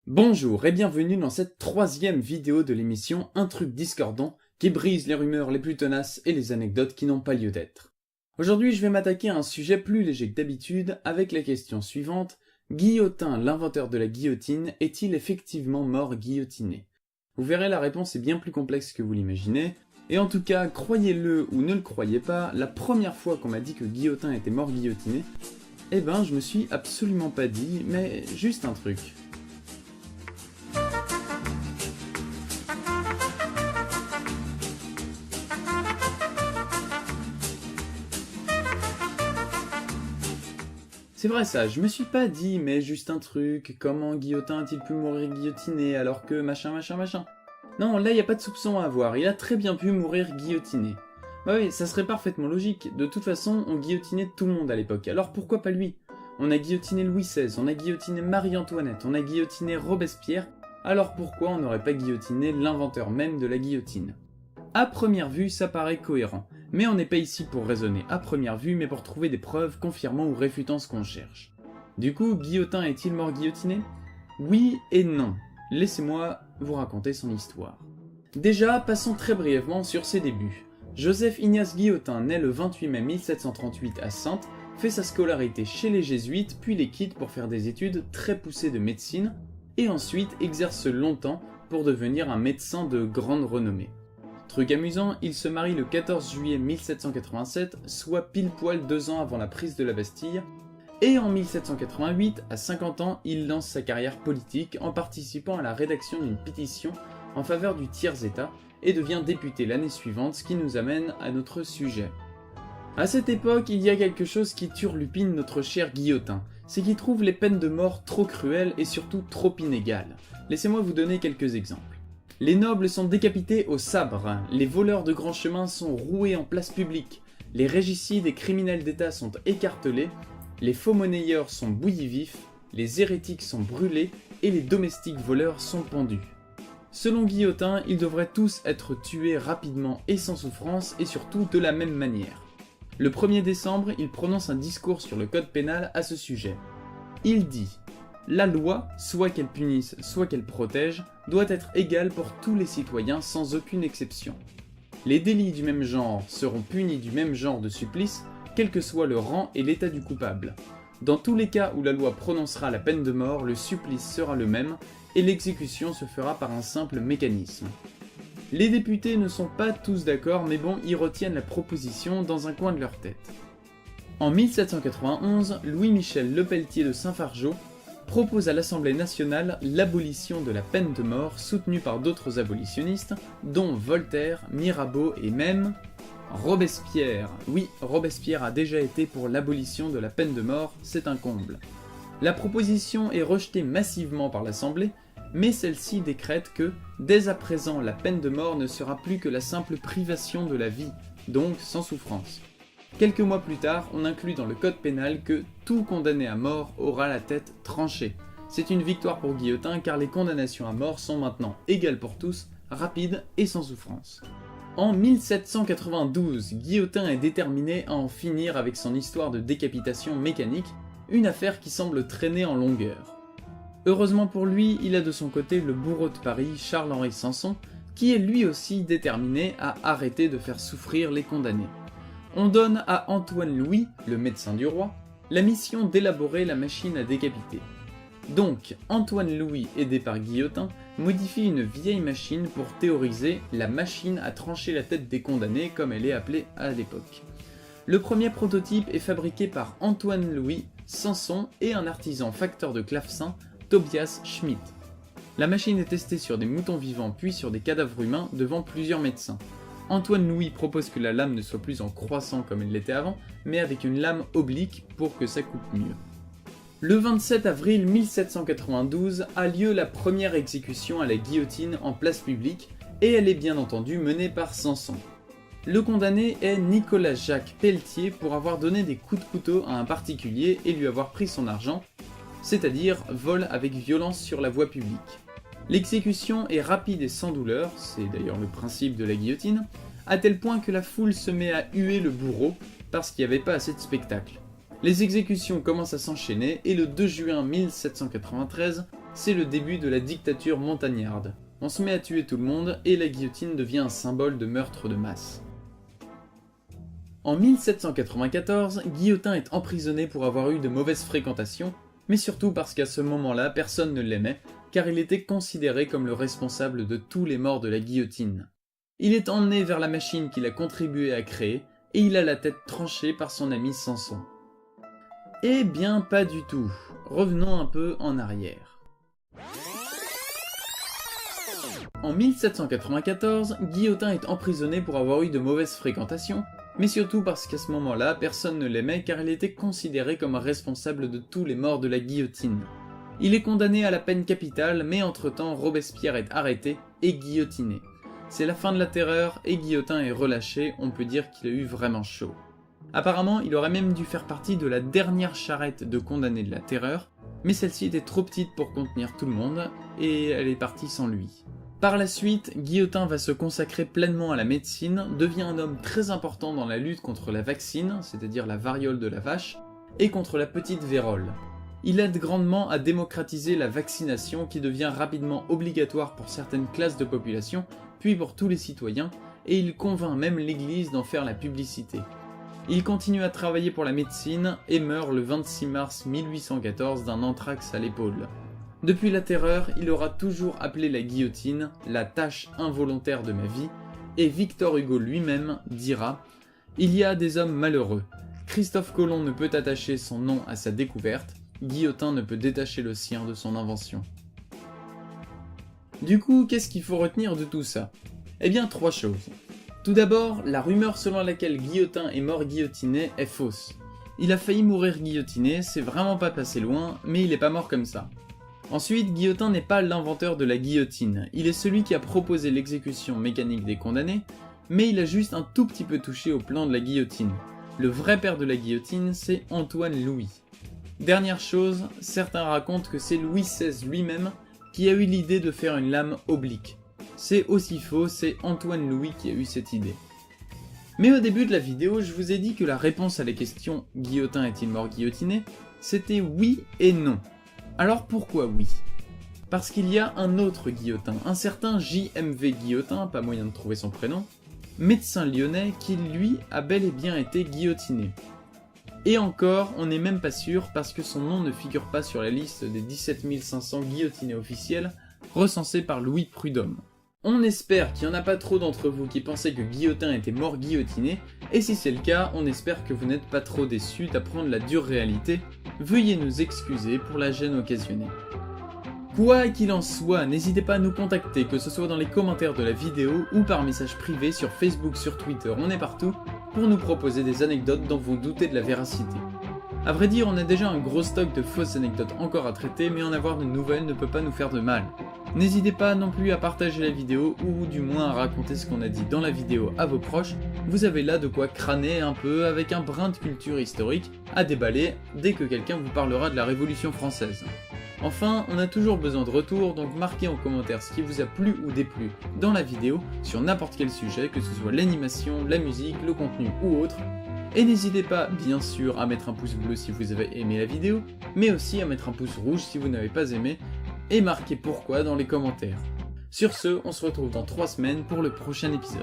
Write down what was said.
Bonjour et bienvenue dans cette troisième vidéo de l'émission Un truc discordant qui brise les rumeurs les plus tenaces et les anecdotes qui n'ont pas lieu d'être. Aujourd'hui je vais m'attaquer à un sujet plus léger que d'habitude avec la question suivante: Guillotin, l'inventeur de la guillotine, est-il effectivement mort guillotiné? Vous verrez, la réponse est bien plus complexe que vous l'imaginez, et en tout cas, croyez-le ou ne le croyez pas, la première fois qu'on m'a dit que Guillotin était mort guillotiné, je me suis absolument pas dit, mais juste un truc. C'est vrai ça, je me suis pas dit, mais juste un truc, comment Guillotin a-t-il pu mourir guillotiné alors que machin. Non, là y a pas de soupçon à avoir, il a très bien pu mourir guillotiné. Bah oui, ça serait parfaitement logique, de toute façon on guillotinait tout le monde à l'époque, alors pourquoi pas lui? On a guillotiné Louis XVI, on a guillotiné Marie-Antoinette, on a guillotiné Robespierre, alors pourquoi on n'aurait pas guillotiné l'inventeur même de la guillotine? À première vue, ça paraît cohérent, mais on n'est pas ici pour raisonner à première vue, mais pour trouver des preuves confirmant ou réfutant ce qu'on cherche. Du coup, Guillotin est-il mort guillotiné? Oui et non. Laissez-moi vous raconter son histoire. Déjà, passons très brièvement sur ses débuts. Joseph Ignace Guillotin naît le 28 mai 1738 à Saintes, fait sa scolarité chez les jésuites, puis les quitte pour faire des études très poussées de médecine, et ensuite exerce longtemps pour devenir un médecin de grande renommée. Truc amusant, il se marie le 14 juillet 1787, soit pile poil 2 ans avant la prise de la Bastille, et en 1788, à 50 ans, il lance sa carrière politique en participant à la rédaction d'une pétition en faveur du tiers-état et devient député l'année suivante, ce qui nous amène à notre sujet. À cette époque, il y a quelque chose qui turlupine notre cher Guillotin, c'est qu'il trouve les peines de mort trop cruelles et surtout trop inégales. Laissez-moi vous donner quelques exemples. Les nobles sont décapités au sabre, les voleurs de grands chemins sont roués en place publique, les régicides et criminels d'État sont écartelés, les faux monnayeurs sont bouillis vifs, les hérétiques sont brûlés et les domestiques voleurs sont pendus. Selon Guillotin, ils devraient tous être tués rapidement et sans souffrance et surtout de la même manière. Le 1er décembre, il prononce un discours sur le code pénal à ce sujet. Il dit: la loi, soit qu'elle punisse, soit qu'elle protège, doit être égale pour tous les citoyens sans aucune exception. Les délits du même genre seront punis du même genre de supplice, quel que soit le rang et l'état du coupable. Dans tous les cas où la loi prononcera la peine de mort, le supplice sera le même, et l'exécution se fera par un simple mécanisme. Les députés ne sont pas tous d'accord, mais bon, ils retiennent la proposition dans un coin de leur tête. En 1791, Louis-Michel Lepelletier de Saint-Fargeau propose à l'Assemblée nationale l'abolition de la peine de mort, soutenue par d'autres abolitionnistes, dont Voltaire, Mirabeau et même Robespierre. Oui, Robespierre a déjà été pour l'abolition de la peine de mort, c'est un comble. La proposition est rejetée massivement par l'Assemblée, mais celle-ci décrète que, dès à présent, la peine de mort ne sera plus que la simple privation de la vie, donc sans souffrance. Quelques mois plus tard, on inclut dans le code pénal que tout condamné à mort aura la tête tranchée. C'est une victoire pour Guillotin car les condamnations à mort sont maintenant égales pour tous, rapides et sans souffrance. En 1792, Guillotin est déterminé à en finir avec son histoire de décapitation mécanique, une affaire qui semble traîner en longueur. Heureusement pour lui, il a de son côté le bourreau de Paris, Charles-Henri Sanson, qui est lui aussi déterminé à arrêter de faire souffrir les condamnés. On donne à Antoine Louis, le médecin du roi, la mission d'élaborer la machine à décapiter. Donc, Antoine Louis, aidé par Guillotin, modifie une vieille machine pour théoriser la machine à trancher la tête des condamnés, comme elle est appelée à l'époque. Le premier prototype est fabriqué par Antoine Louis Sanson et un artisan facteur de clavecin, Tobias Schmidt. La machine est testée sur des moutons vivants puis sur des cadavres humains devant plusieurs médecins. Antoine Louis propose que la lame ne soit plus en croissant comme elle l'était avant, mais avec une lame oblique pour que ça coupe mieux. Le 27 avril 1792 a lieu la première exécution à la guillotine en place publique, et elle est bien entendu menée par Sanson. Le condamné est Nicolas-Jacques Pelletier pour avoir donné des coups de couteau à un particulier et lui avoir pris son argent, c'est-à-dire vol avec violence sur la voie publique. L'exécution est rapide et sans douleur, c'est d'ailleurs le principe de la guillotine, à tel point que la foule se met à huer le bourreau parce qu'il n'y avait pas assez de spectacle. Les exécutions commencent à s'enchaîner et le 2 juin 1793, c'est le début de la dictature montagnarde. On se met à tuer tout le monde et la guillotine devient un symbole de meurtre de masse. En 1794, Guillotin est emprisonné pour avoir eu de mauvaises fréquentations, mais surtout parce qu'à ce moment-là, personne ne l'aimait, car il était considéré comme le responsable de tous les morts de la guillotine. Il est emmené vers la machine qu'il a contribué à créer, et il a la tête tranchée par son ami Samson. Eh bien pas du tout, revenons un peu en arrière. En 1794, Guillotin est emprisonné pour avoir eu de mauvaises fréquentations, mais surtout parce qu'à ce moment-là, personne ne l'aimait car il était considéré comme responsable de tous les morts de la guillotine. Il est condamné à la peine capitale, mais entre-temps Robespierre est arrêté et guillotiné. C'est la fin de la terreur et Guillotin est relâché, on peut dire qu'il a eu vraiment chaud. Apparemment, il aurait même dû faire partie de la dernière charrette de condamnés de la terreur, mais celle-ci était trop petite pour contenir tout le monde, et elle est partie sans lui. Par la suite, Guillotin va se consacrer pleinement à la médecine, devient un homme très important dans la lutte contre la vaccine, c'est-à-dire la variole de la vache, et contre la petite vérole. Il aide grandement à démocratiser la vaccination qui devient rapidement obligatoire pour certaines classes de population, puis pour tous les citoyens, et il convainc même l'Église d'en faire la publicité. Il continue à travailler pour la médecine et meurt le 26 mars 1814 d'un anthrax à l'épaule. Depuis la terreur, il aura toujours appelé la guillotine « la tâche involontaire de ma vie » et Victor Hugo lui-même dira « Il y a des hommes malheureux. Christophe Colomb ne peut attacher son nom à sa découverte, Guillotin ne peut détacher le sien de son invention. » Du coup, qu'est-ce qu'il faut retenir de tout ça? Eh bien, 3 choses. Tout d'abord, la rumeur selon laquelle Guillotin est mort guillotiné est fausse. Il a failli mourir guillotiné, c'est vraiment pas passé loin, mais il est pas mort comme ça. Ensuite, Guillotin n'est pas l'inventeur de la guillotine, il est celui qui a proposé l'exécution mécanique des condamnés, mais il a juste un tout petit peu touché au plan de la guillotine. Le vrai père de la guillotine, c'est Antoine Louis. Dernière chose, certains racontent que c'est Louis XVI lui-même qui a eu l'idée de faire une lame oblique. C'est aussi faux, c'est Antoine Louis qui a eu cette idée. Mais au début de la vidéo, je vous ai dit que la réponse à la question « Guillotin est-il mort guillotiné ?», c'était oui et non. Alors pourquoi oui? Parce qu'il y a un autre Guillotin, un certain J.M.V. Guillotin, pas moyen de trouver son prénom, médecin lyonnais qui lui a bel et bien été guillotiné. Et encore, on n'est même pas sûr parce que son nom ne figure pas sur la liste des 17 500 guillotinés officiels recensés par Louis Prudhomme. On espère qu'il n'y en a pas trop d'entre vous qui pensaient que Guillotin était mort guillotiné, et si c'est le cas, on espère que vous n'êtes pas trop déçus d'apprendre la dure réalité. Veuillez nous excuser pour la gêne occasionnée. Quoi qu'il en soit, n'hésitez pas à nous contacter, que ce soit dans les commentaires de la vidéo ou par message privé sur Facebook, sur Twitter, on est partout, pour nous proposer des anecdotes dont vous doutez de la véracité. A vrai dire, on a déjà un gros stock de fausses anecdotes encore à traiter, mais en avoir de nouvelles ne peut pas nous faire de mal. N'hésitez pas non plus à partager la vidéo, ou du moins à raconter ce qu'on a dit dans la vidéo à vos proches, vous avez là de quoi crâner un peu avec un brin de culture historique à déballer dès que quelqu'un vous parlera de la Révolution française. Enfin, on a toujours besoin de retours, donc marquez en commentaire ce qui vous a plu ou déplu dans la vidéo sur n'importe quel sujet, que ce soit l'animation, la musique, le contenu ou autre. Et n'hésitez pas, bien sûr, à mettre un pouce bleu si vous avez aimé la vidéo, mais aussi à mettre un pouce rouge si vous n'avez pas aimé, et marquez pourquoi dans les commentaires. Sur ce, on se retrouve dans 3 semaines pour le prochain épisode.